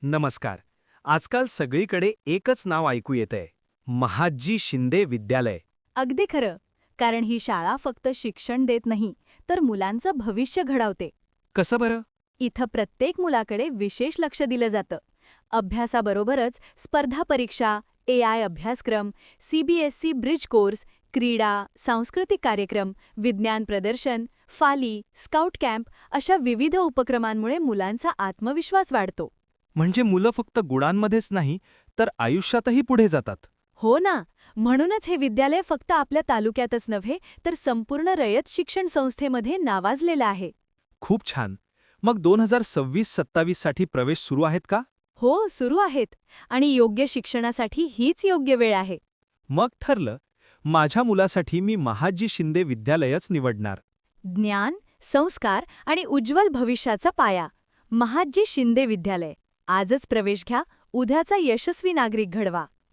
नमस्कार. आजकाल सगळीकडे एकच नाव ऐकू येतंय, महादजी शिंदे विद्यालय. अगदी खरं. कारण ही शाळा फक्त शिक्षण देत नाही, तर मुलांचं भविष्य घडवते. कसं बरं? इथं प्रत्येक मुलाकडे विशेष लक्ष दिलं जातं. अभ्यासाबरोबरच स्पर्धा परीक्षा, AI अभ्यासक्रम, CBSE ब्रिज कोर्स, क्रीडा, सांस्कृतिक कार्यक्रम, विज्ञान प्रदर्शन, फाली, स्काउट कॅम्प अशा विविध उपक्रमांमुळे मुलांचा आत्मविश्वास वाढतो. म्हणजे मुलं फक्त गुणांमध्येच नाही, तर आयुष्यातही पुढे जातात. हो ना. म्हणूनच हे विद्यालय फक्त आपल्या तालुक्यातच नव्हे तर संपूर्ण रयत शिक्षण संस्थेमध्ये नावाजलेलं आहे. खूप छान. मग 2026-27 साठी प्रवेश सुरू आहेत का? हो, सुरू आहेत. आणि योग्य शिक्षणासाठी हीच योग्य वेळ आहे. मग ठरलं. माझ्या मुलासाठी मी महादजी शिंदे विद्यालयच निवडणार. ज्ञान, संस्कार आणि उज्ज्वल भविष्याचा पाया. महादजी शिंदे विद्यालय. आजच प्रवेश घ्या, उद्याचा यशस्वी नागरिक घडवा.